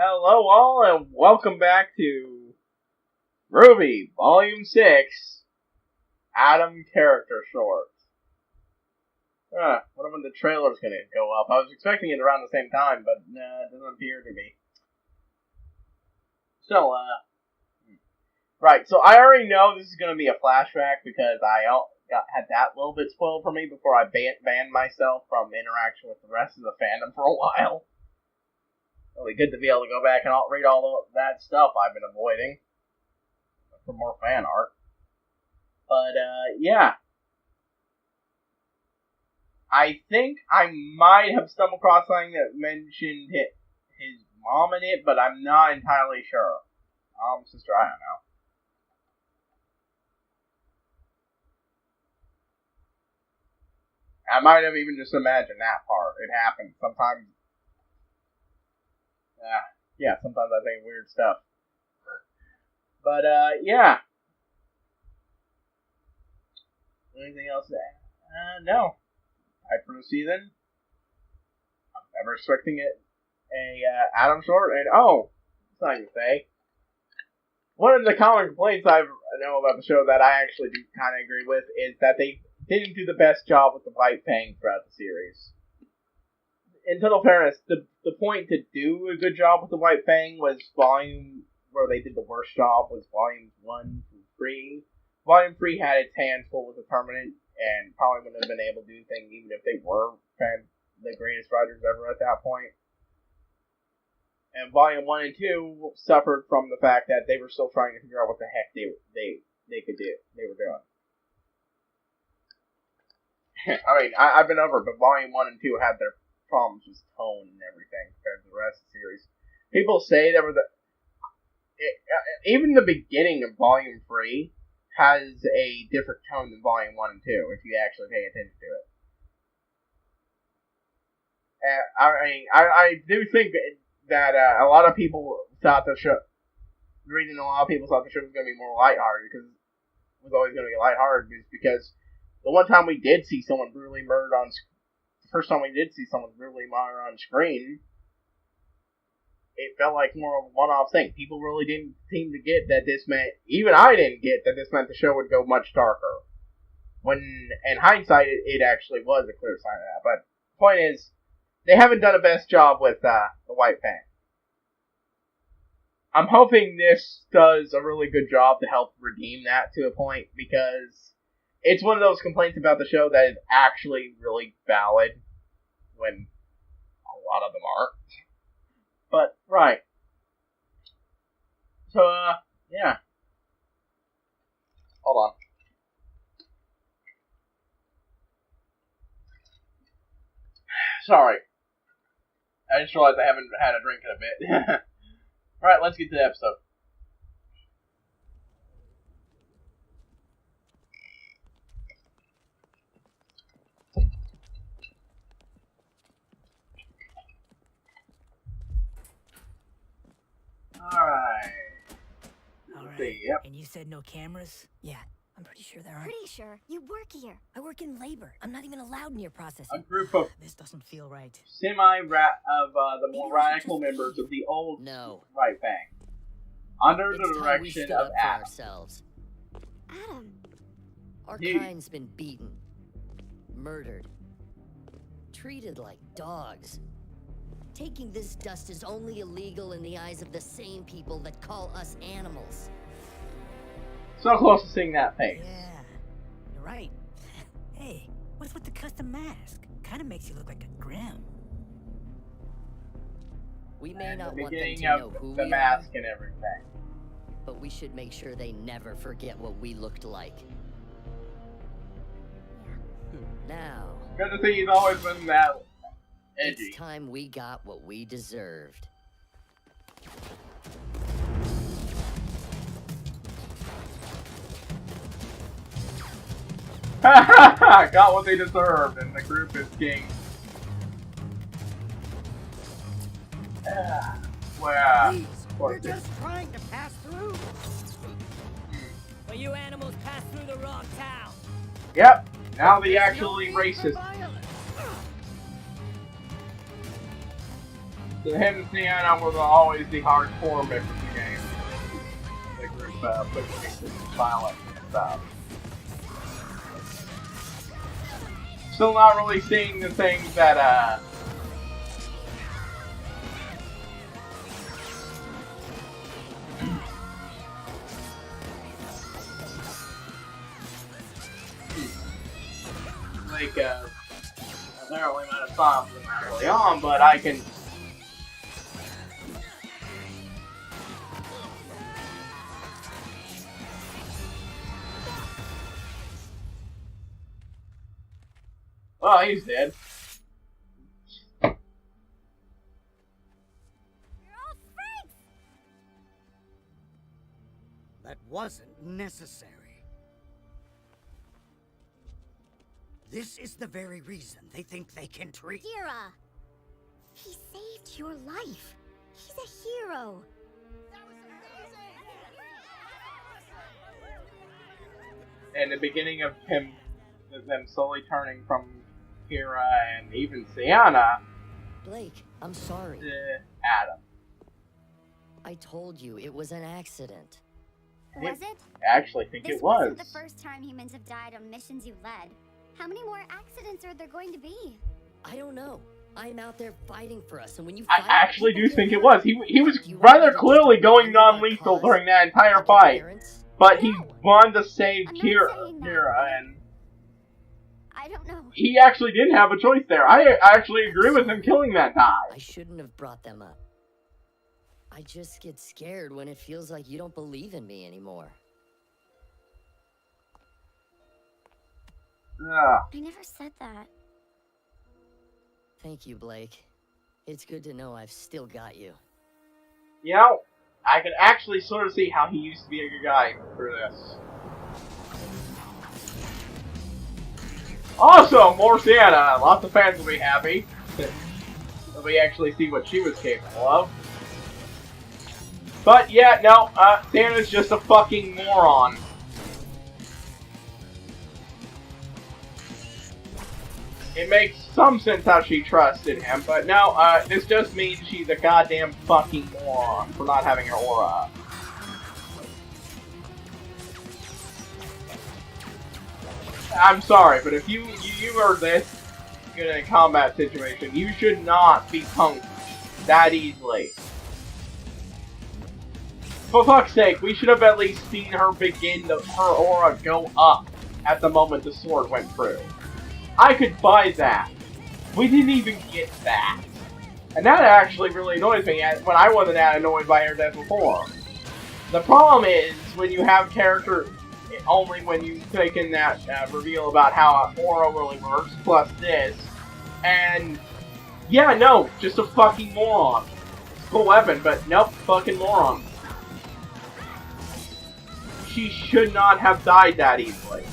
Hello all and welcome back to RWBY Volume 6 Adam Character Short. Wonder when the trailer's gonna go up. I was expecting it around the same time, but nah, it doesn't appear to be. So, right, so I already know this is gonna be a flashback because I had that little bit spoiled for me before I banned myself from interaction with the rest of the fandom for a while. It'll be good to be able to go back and read all that stuff I've been avoiding for more fan art. But, yeah. I think I might have stumbled across something that mentioned his mom in it, but I'm not entirely sure. Sister, I don't know. I might have even just imagined that part. It happens sometimes. Yeah, sometimes I think weird stuff. But, yeah. Anything else to add? No. HighPriest season. I'm never expecting it. Adam short, and it's not even say. One of the common complaints I know about the show that I actually do kind of agree with is that they didn't do the best job with the White Fang throughout the series. In total fairness, the point to do a good job with the White Fang was where they did the worst job was volumes 1 through 3. Volume 3 had its hands full with the permanent, and probably wouldn't have been able to do things even if they were the greatest writers ever at that point. And Volume 1 and 2 suffered from the fact that they were still trying to figure out what the heck they could do. They were doing. I mean, I've been over it, but Volume 1 and 2 had their problems with tone and everything compared to the rest of the series. People say there were even the beginning of Volume 3 has a different tone than Volume 1 and 2 if you actually pay attention to it. I do think that a lot of people thought the show, the reason a lot of people thought the show was going to be more lighthearted, because it was always going to be lighthearted, is because the one time we did see someone brutally murdered on screen, the first time we did see someone brutally murdered on screen, it felt like more of a one-off thing. People really didn't seem to get that this meant, even I didn't get that this meant the show would go much darker. When, in hindsight, it actually was a clear sign of that. But the point is, they haven't done the best job with the White Fang. I'm hoping this does a really good job to help redeem that to a point, because it's one of those complaints about the show that is actually really valid when a lot of them aren't. But, right. So, yeah. Hold on. Sorry. I just realized I haven't had a drink in a bit. Alright, let's get to the episode. Alright. Yep. And you said no cameras? Yeah, I'm pretty sure there aren't. Pretty sure. You work here. I work in labor. I'm not even allowed near processing. A group of This doesn't feel right. the more radical members of the old White Fang, under the direction of Adam. Adam. Our kind's been beaten, murdered, treated like dogs. Taking this dust is only illegal in the eyes of the same people that call us animals. So close to seeing that face. Yeah, you're right. Hey, what's with the custom mask? Kind of makes you look like a Grim. We may not want them to know who the we mask are, and everything, but we should make sure they never forget what we looked like. Now, good to see he's always been that edgy. It's time we got what we deserved. Got what they deserved, and the group is king. Wow. Please, we're just trying to pass through. But you animals passed through the wrong town. Yep. Now the actually racist. So him and Sienna were always the hardcore bit of the game. The group pushing violence and stuff. Still not really seeing the things that like apparently might have thought them that early on, but I can. Oh, he's dead. You're all freaks! That wasn't necessary. This is the very reason they think they can treat... Kira! He saved your life. He's a hero. And the beginning of them slowly turning from Kira and even Sienna Blake, I'm sorry. to Adam. I told you it was an accident. Was it? I actually think This it was. wasn't the first time humans have died on missions you led. How many more accidents are there going to be? I don't know. I'm out there fighting for us, and when you I fight, actually do people think get it was. hurt. He was Do you want me rather to clearly just going abandon our non-lethal cause during that entire like your fight. parents? But he No. wanted to save I'm not Kira, saying that. and I don't know. he actually didn't have a choice there. I actually agree with him killing that guy. I shouldn't have brought them up. I just get scared when it feels like you don't believe in me anymore. Ugh. I never said that. Thank you, Blake. It's good to know I've still got you. You know, I can actually sort of see how he used to be a good guy for this. Also, more Sienna. Lots of fans will be happy that we actually see what she was capable of. But yeah, no, Sienna's just a fucking moron. It makes some sense how she trusted him, but no, this just means she's a goddamn fucking moron for not having her aura up. I'm sorry, but if you are this good in a combat situation, you should not be punked that easily. For fuck's sake, we should have at least seen her begin her aura go up at the moment the sword went through. I could buy that. We didn't even get that. And that actually really annoys me when I wasn't that annoyed by her death before. The problem is when you have character only when you take in that reveal about how aura really works, plus this, and yeah, no, just a fucking moron. Cool weapon, but nope, fucking moron. She should not have died that easily.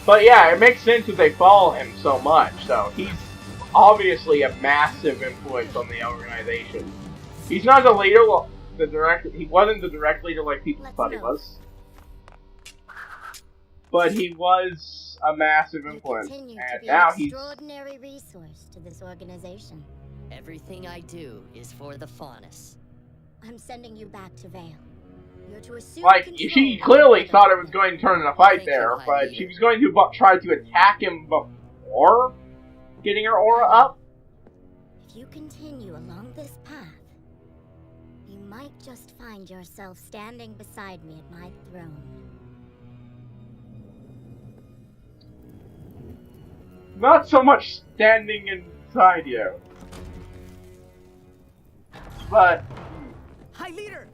But yeah, it makes sense that they follow him so much, so he's obviously a massive influence on the organization. He's not the leader, he wasn't the direct leader like people thought he was. But he was a massive influence, You continue and to be now an he's... extraordinary resource to this organization. Everything I do is for the Faunus. I'm sending you back to Vale. You're to assume Like, control she of clearly the thought it was going to turn in a fight Thank there, you, but High she Leader. was going to try to attack him before getting her aura up. If you continue along this path, you might just find yourself standing beside me at my throne. Not so much standing inside you. But High Leader!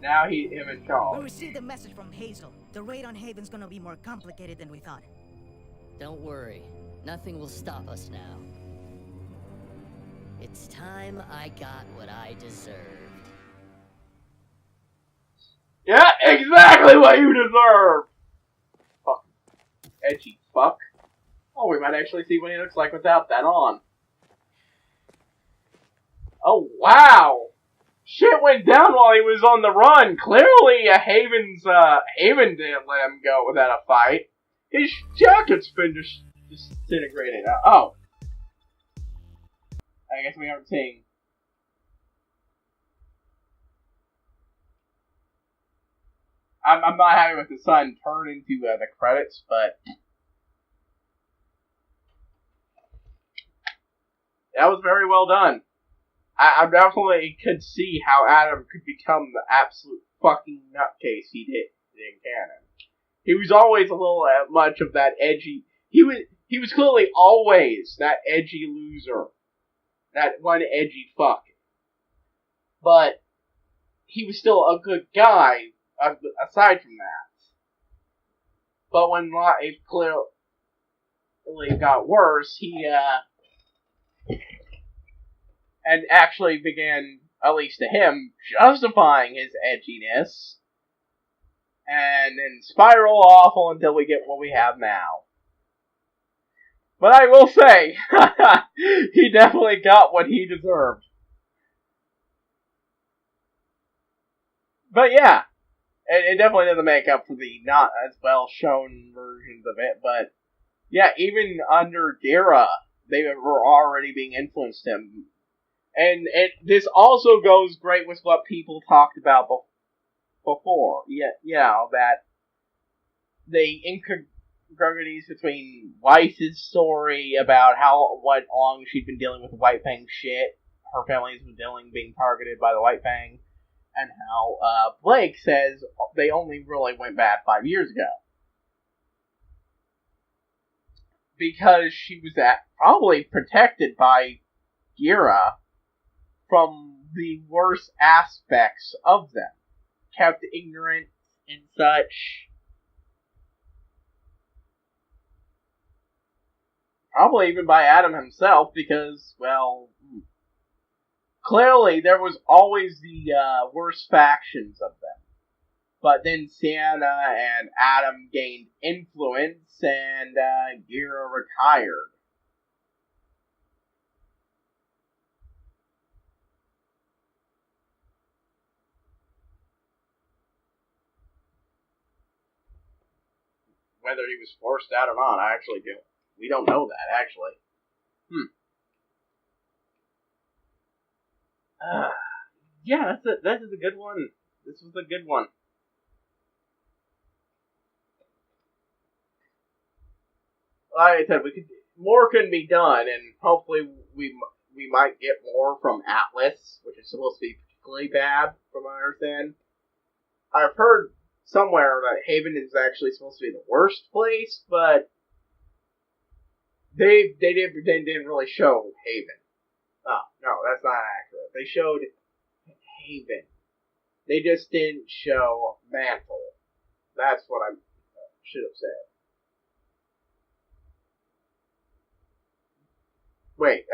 now him in We charge. received a message from Hazel. The raid on Haven's gonna be more complicated than we thought. Don't worry. Nothing will stop us now. It's time I got what I deserved. Yeah, exactly what you deserve! Fuck. Edgy fuck. Oh, we might actually see what he looks like without that on. Oh, wow! went down while he was on the run. Clearly, Haven didn't let him go without a fight. His jacket's been disintegrated. Oh. I guess we aren't seeing. I'm not happy with the sun turning to the credits, but that was very well done. I definitely could see how Adam could become the absolute fucking nutcase he did in canon. He was always a little much of that edgy. He was clearly always that edgy loser, that one edgy fuck. But he was still a good guy. Aside from that, but when it clearly got worse, he and actually began, at least to him, justifying his edginess, and then spiral awful until we get what we have now. But I will say, he definitely got what he deserved. But yeah. It definitely doesn't make up for the not as well shown versions of it, but yeah, even under Gira, they were already being influenced him. And this also goes great with what people talked about before. Yeah, that the incongruities between Weiss's story about what long she'd been dealing with White Fang shit, her family's been being targeted by the White Fang, and how Blake says they only really went bad 5 years ago. Because she was probably protected by Gira from the worst aspects of them. Kept ignorant and such. Probably even by Adam himself, because, well, clearly there was always the worst factions of them. But then Sienna and Adam gained influence, and Gira retired. Whether he was forced out or not, we don't know that, actually. Yeah, that is a good one. This was a good one. Like I said, more can be done, and hopefully we might get more from Atlas, which is supposed to be particularly bad, from what I understand. I've heard somewhere that Haven is actually supposed to be the worst place, but they didn't really show Haven. Oh, no, that's not accurate. They showed Haven. They just didn't show Mantle. That's what I should have said. Wait,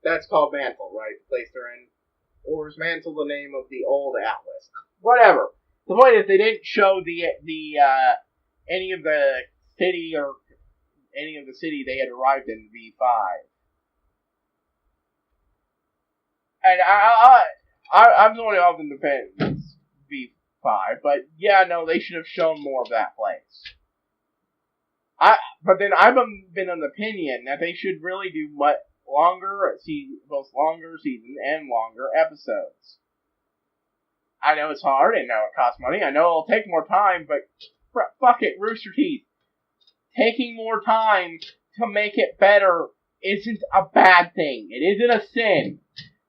that's called Mantle, right? The place they're in? Or is Mantle the name of the old Atlas? Whatever. The point is, they didn't show any of the city or any of the city they had arrived in V5. And I'm the one often defends V5, but yeah, no, they should have shown more of that place. But then I've been of the opinion that they should really do both longer season and longer episodes. I know it's hard, I know it costs money, I know it'll take more time, but fuck it, Rooster Teeth. Taking more time to make it better isn't a bad thing. It isn't a sin.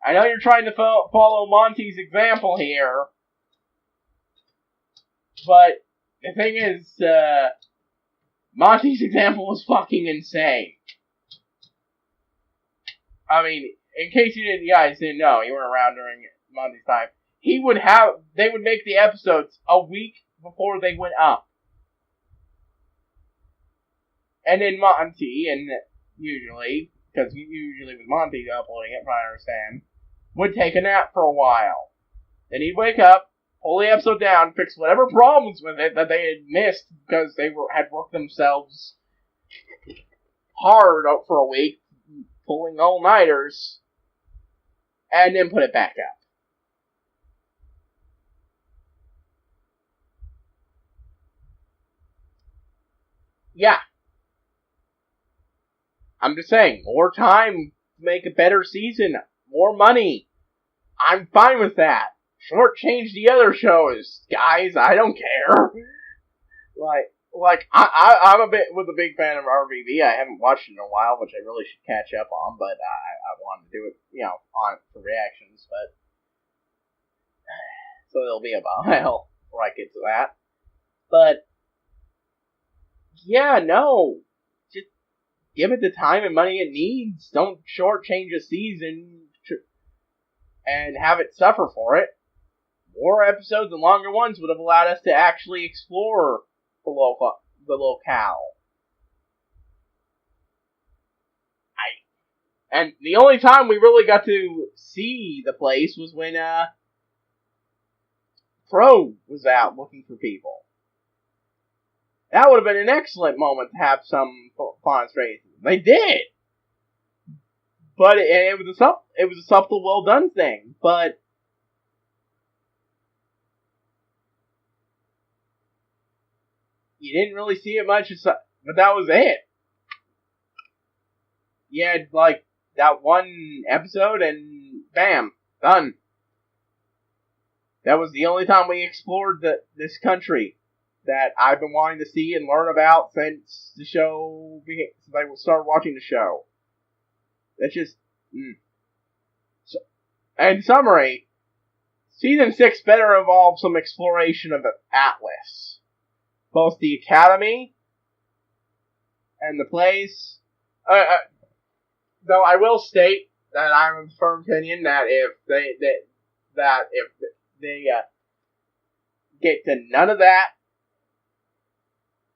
I know you're trying to follow Monty's example here, but the thing is, Monty's example was fucking insane. I mean, in case you guys didn't know, you weren't around during Monty's time, they would make the episodes a week before they went up. And then Monty, and usually with Monty uploading it, from what I understand, would take a nap for a while. Then he'd wake up, pull the episode down, fix whatever problems with it that they had missed because they had worked themselves hard for a week, pulling all-nighters, and then put it back up. yeah. I'm just saying, more time to make a better season, more money. I'm fine with that. Shortchange the other shows, guys. I don't care. I'm a big fan of RWBY. I haven't watched it in a while, which I really should catch up on, but I wanted to do it, on for reactions, but so it'll be a while before I get to that. But yeah, no, just give it the time and money it needs. Don't shortchange a season and have it suffer for it. More episodes and longer ones would have allowed us to actually explore the locale. And the only time we really got to see the place was when Pro was out looking for people. That would have been an excellent moment to have some fun races. They did, but it was a subtle, well done thing. But you didn't really see it much. But that was it. You had like that one episode, and bam, done. That was the only time we explored this country that I've been wanting to see and learn about since the show, since I started watching the show. That's just, So, in summary, Season 6 better involve some exploration of Atlas. Both the Academy and the place. Though I will state that I'm of the firm opinion that if they get to none of that,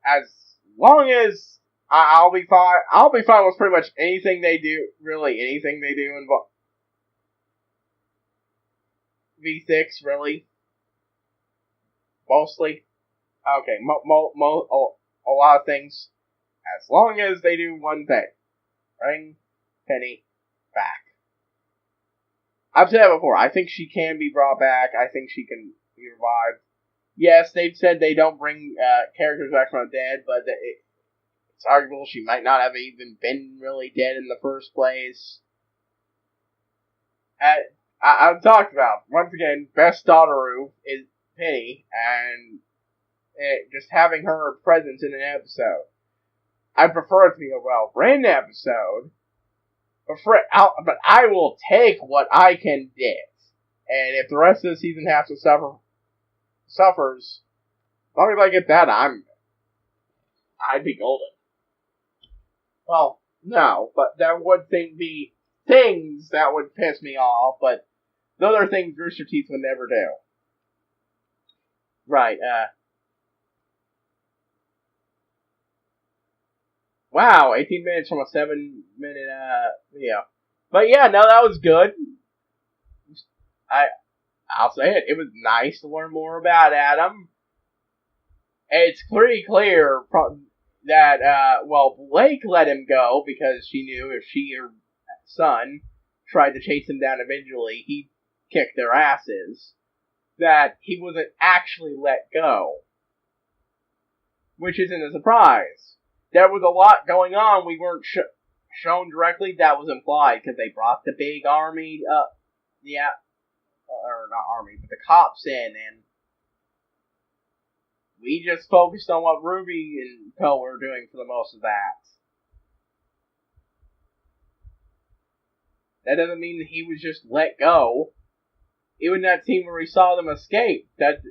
as long as I'll be fine. I'll be fine with pretty much anything they do. Really, anything they do in V6. Really, mostly. Okay, a lot of things. As long as they do one thing, bring Penny back. I've said it before. I think she can be brought back. I think she can be revived. Yes, they've said they don't bring characters back from the dead, but it's arguable she might not have even been really dead in the first place. I've talked about, once again, best daughter is Penny, and just having her presence in an episode. I prefer it to be a well-written episode, but I will take what I can get. And if the rest of the season has to suffers, as long as I get that, I'd be golden. Well, no, but there would be things that would piss me off, but those are things Rooster Teeth would never do. Right, wow, 18 minutes from a 7-minute, video. But yeah, no, that was good. I'll say it. It was nice to learn more about Adam. It's pretty clear that, Blake let him go because she knew if she or son tried to chase him down eventually, he'd kick their asses. That he wasn't actually let go. Which isn't a surprise. There was a lot going on we weren't shown directly. That was implied because they brought the big army up. Yeah. Or not army, but the cops in, and we just focused on what Ruby and Co were doing for the most of that. That doesn't mean that he was just let go. Even that scene where we saw them escape, that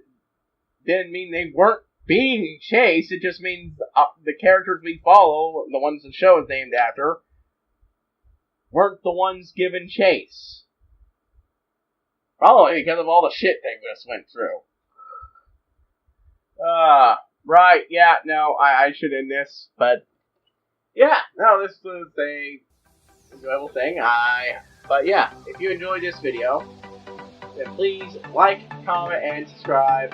didn't mean they weren't being chased. It just means the characters we follow, the ones the show is named after, weren't the ones given chase. Probably because of all the shit they just went through. Right, yeah, no, I should end this, but yeah, no, this was a enjoyable thing. But yeah, if you enjoyed this video, then please like, comment, and subscribe.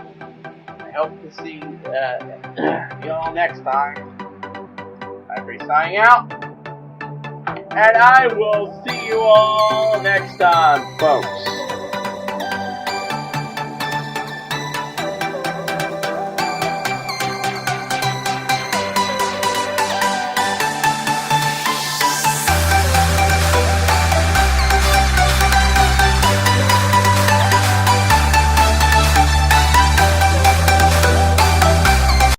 I hope to see you all next time. HighPriest signing out, and I will see you all next time, folks.